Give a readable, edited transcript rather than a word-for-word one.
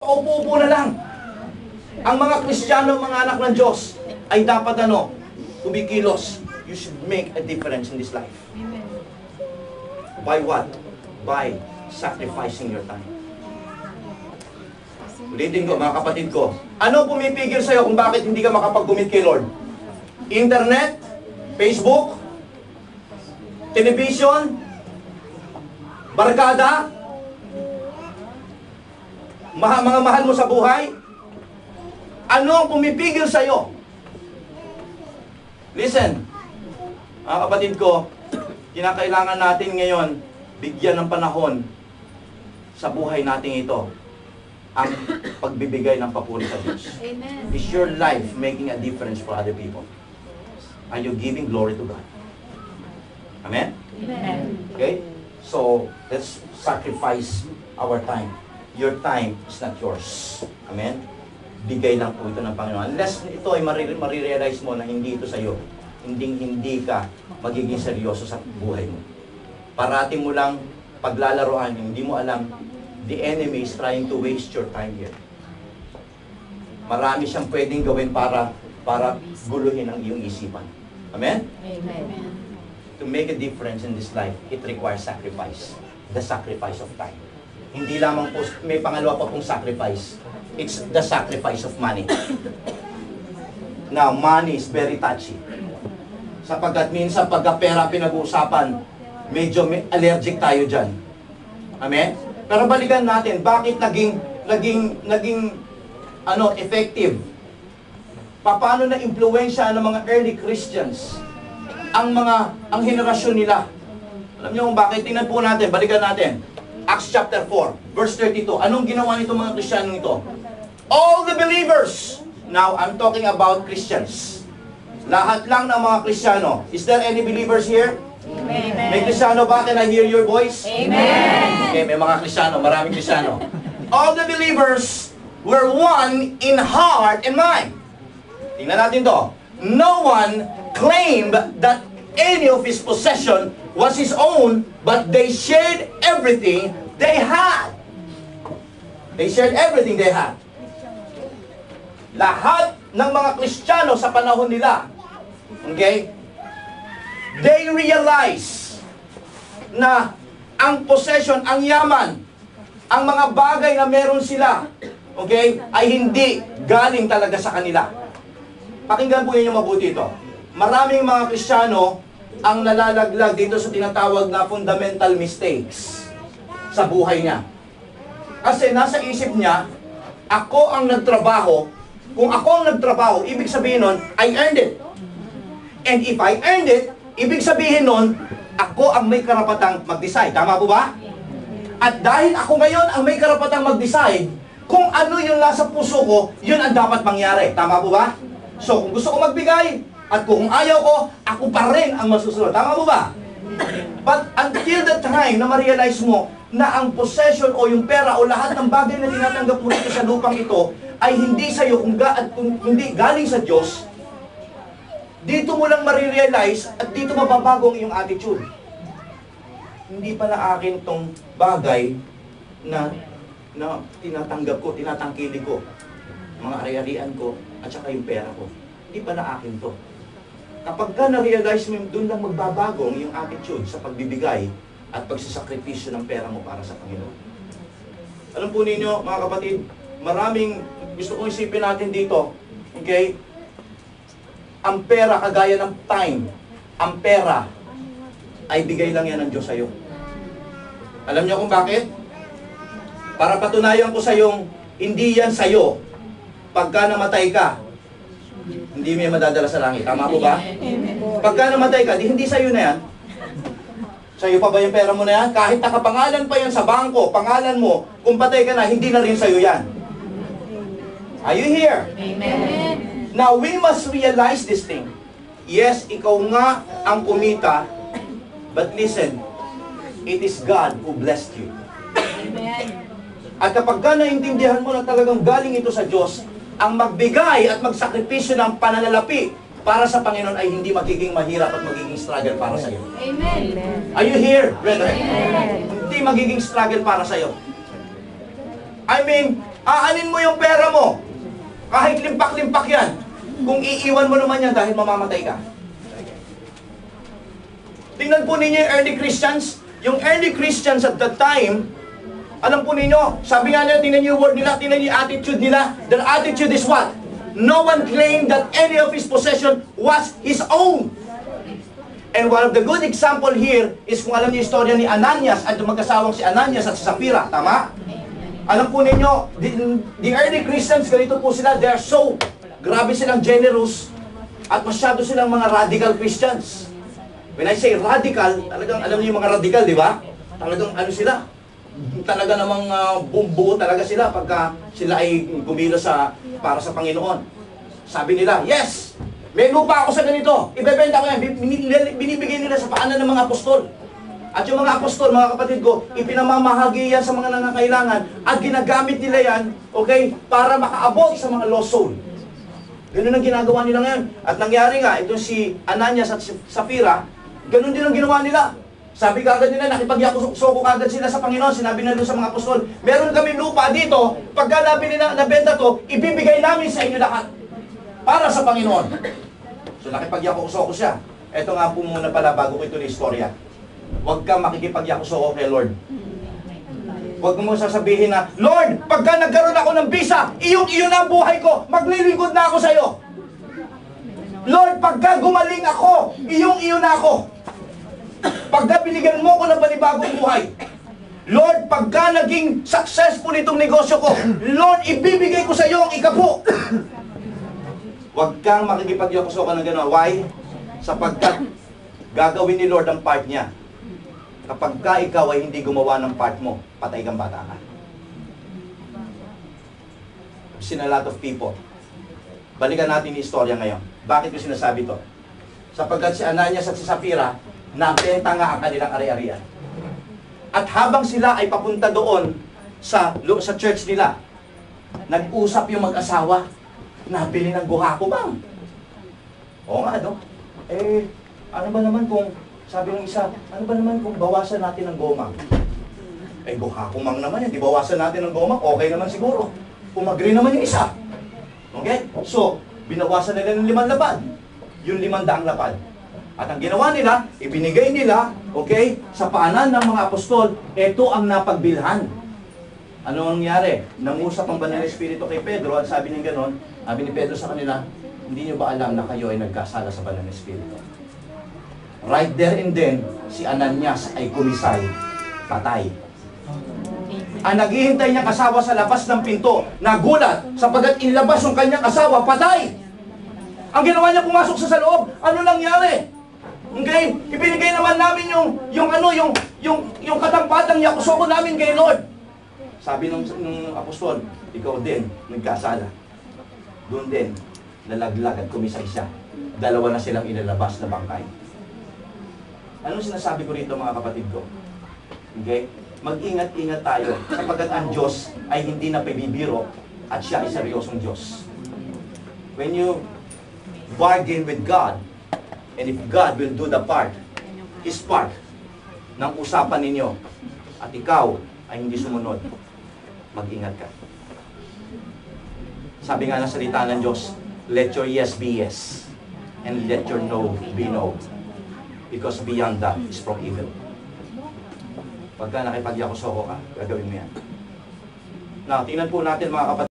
Upo-upo na lang. Ang mga Kristiyano, mga anak ng Diyos, ay dapat kumikilos. You should make a difference in this life. By what? By sacrificing your time. Ulitin ko, mga kapatid ko. Ano pumipigil sa'yo kung bakit hindi ka makapag-commit kay Lord? Internet? Facebook? Television? Barkada? Mga mahal mo sa buhay? Ano ang pumipigil sa'yo? Listen, mga kapatid ko, kinakailangan natin ngayon bigyan ng panahon sa buhay natin ito ang pagbibigay ng papuri sa Diyos. Amen. Is your life making a difference for other people? Are you giving glory to God? Amen? Amen. Okay? So, let's sacrifice our time. Your time is not yours. Amen? Bigay lang po ito ng Panginoon. Unless ito ay marirealize mo na hindi ito sa'yo, hindi ka magiging seryoso sa buhay mo. Parating mo lang paglalaroan, hindi mo alam, the enemy is trying to waste your time here. Marami siyang pwedeng gawin para guluhin ang iyong isipan. Amen? Amen. To make a difference in this life, it requires sacrifice. The sacrifice of time. Hindi lamang po, may pangalawa pa pong sacrifice. It's the sacrifice of money. Now, money is very touchy. Sapagkat minsan pagka pera pinag-uusapan, medyo allergic tayo dyan. Amen? Pero balikan natin, bakit naging effective? Paano na impluwensya ng mga early Christians ang henerasyon nila? Alam niyo kung bakit? Tingnan po natin, balikan natin. Acts chapter 4, verse 32. Anong ginawa nito mga Kristiyano nito? All the believers. Now, I'm talking about Christians. Lahat lang ng mga Kristiyano. Is there any believers here? Amen. May Kristiyano ba? Can I hear your voice? Amen. Okay, may mga Kristiyano, maraming Kristiyano. All the believers were one in heart and mind. Tingnan natin to. No one claimed that any of his possession was his own, but they shared everything they had. They shared everything they had. Lahat ng mga Kristiyano sa panahon nila, okay, they realize na ang possession, ang yaman, ang mga bagay na meron sila, okay, ay hindi galing talaga sa kanila. Pakinggan po ninyo mabuti ito. Maraming mga Kristiyano ang nalalaglag dito sa tinatawag na fundamental mistakes sa buhay niya. Kasi nasa isip niya, ako ang nagtrabaho. Kung ako ang nagtrabaho, ibig sabihin nun, I earned it. And if I earned it, ibig sabihin nun, ako ang may karapatang mag-decide. Tama po ba? At dahil ako ngayon ang may karapatang mag-decide, kung ano yung nasa puso ko, yun ang dapat mangyari. Tama po ba? So, kung gusto ko magbigay, at kung ayaw ko, ako pa rin ang masusunod. Tama po ba? But until the time na ma-realize mo na ang possession o yung pera o lahat ng bagay na tinatanggap mo dito sa lupang ito ay hindi sa iyo kung hindi galing sa Diyos, dito mo lang ma-realize at dito mababago ang iyong attitude. Hindi pala akin tong bagay na tinatanggap ko, tinatangkilig ko, mga ari-arian ko, at saka yung pera ko. Hindi pala akin to. Kapag ka na-realize mo, doon lang magbabago ang iyong attitude sa pagbibigay at pagsasakripisyo ng pera mo para sa Panginoon. Alam po ninyo, mga kapatid, maraming gusto kong isipin natin dito, okay? Ang pera, kagaya ng time, ang pera ay bigay lang yan ng Diyos sa'yo. Alam niyo kung bakit? Para patunayan ko sa'yong hindi yan sa'yo. Pagka namatay ka, hindi mo yan madadala sa langit. Tama po ba? Pagka namatay ka, hindi sa'yo na yan. Sa'yo pa ba yung pera mo na yan? Kahit nakapangalan pa yan sa bangko, pangalan mo, kung patay ka na, hindi na rin sa'yo yan. Are you here? Amen. Now, we must realize this thing. Yes, ikaw nga ang kumita, but listen, it is God who blessed you. Amen. At kapag ka naintindihan mo na talagang galing ito sa Diyos, ang magbigay at magsakripisyo ng pananalapi para sa Panginoon ay hindi magiging mahirap at magiging struggle para sa iyo. Amen. Are you here, brethren? Amen. Hindi magiging struggle para sa iyo. I mean, Aanin mo yung pera mo. Kahit limpak-limpak yan. Kung iiwan mo naman yan dahil mamamatay ka. Tingnan po ninyo yung early Christians. Yung early Christians at that time, alam po ninyo, sabi nga nila, tingnan niyo yung word nila, tingnan niyo yung attitude nila. Their attitude is what? No one claimed that any of his possession was his own. And one of the good example here is kung alam niyo yung istorya ni Ananias at yung mag-asawang si Ananias at si Sapphira. Tama? Alam po ninyo, the early Christians, ganito po sila, they are so, grabe silang generous at masyado silang mga radical Christians. When I say radical, talagang alam niyo yung mga radical, di ba? Talagang ano sila? Talaga namang bumbuo talaga sila pagka sila ay gumilo para sa Panginoon. Sabi nila, yes, may lupa ako sa ganito, ibebenta ko yan, binibigay nila sa paanan ng mga apostol. At yung mga apostol, mga kapatid ko, ipinamamahagi yan sa mga nangangailangan at ginagamit nila yan, okay, para makaabot sa mga lost soul. Ganun ang ginagawa nila ngayon. At nangyari nga, itong si Ananias at si Sapphira, ganun din ang ginawa nila. Sabi kagad nila, nakipag-yakusoko kagad sila sa Panginoon. Sinabi na doon sa mga apostol, meron kami lupa dito, pagka nabenta to, ibibigay namin sa inyo lahat. Para sa Panginoon. So nakipag-yakusoko siya. Ito nga po muna pala, bago ko ito na istorya. Huwag kang makikipag-yakusoko kay Lord. Huwag mo sasabihin na, Lord, pagka nagkaroon ako ng visa, iyong-iyo na ang buhay ko, maglilingkod na ako sa iyo. Lord, pagka gumaling ako, iyong-iyo na ako. Pagka binigyan mo ko ng panibagong buhay. Lord, pagka naging successful itong negosyo ko, Lord, ibibigay ko sa iyo ang ikapo. Huwag kang makikipag-yakusoko ng gano'n. Why? Sapagkat gagawin ni Lord ang part niya. Kapag ka ikaw ay hindi gumawa ng part mo, patay kang bata ka. I've seen a lot of people. Balikan natin yung istorya ngayon. Bakit ko sinasabi to? Sapagkat si Ananias at si Sapphira, nabenta nga ang kanilang ari-arian. At habang sila ay papunta doon sa church nila, nag-usap yung mag-asawa, nabili ng guhako bang? Oo nga, no? Ano ba naman kung, sabi ng isa, ano ba naman kung bawasan natin ng gomang? Guhako mang naman yan, di bawasan natin ng gomang, okay naman siguro. Umagri naman yung isa. Okay? So, binawasan nila ng 5 lapad. Yung 500 lapad. At ang ginawa nila, ibinigay nila, okay, sa paanan ng mga apostol, ito ang napagbilhan. Ano ang nangyari? Nangusap ang Banal na Espiritu kay Pedro at sabi niya gano'n, sabi ni Pedro sa kanila, hindi niyo ba alam na kayo ay nagkasala sa Banal na Espiritu? Right there and then, si Ananias ay kumisay, patay. Ang naghihintay niyang asawa sa labas ng pinto, nagulat, sapagkat inilabas yung kanyang asawa, patay! Ang ginawa niya, pumasok sa loob, ano nangyari? Okay, ibinigay naman namin yung katampatang yakusoko namin kay Lord. Sabi ng apostol, ikaw din, nagkasala. Doon din, nalaglag at kumisay siya. 2 na silang ilalabas na bangkay. Anong sinasabi ko rito mga kapatid ko? Okay? Mag-ingat-ingat tayo sapagkat ang Diyos ay hindi na pabibiro at siya ay seryosong Diyos. When you bargain with God, and if God will do the part, His part, ng usapan ninyo, at ikaw ay hindi sumunod, mag-ingat ka. Sabi nga ng salita ng Diyos, let your yes be yes, and let your no be no. Because beyond that is from evil. Pagka nakipag-yakusoko ka, gagawin mo yan. Now, tingnan po natin mga kapatid.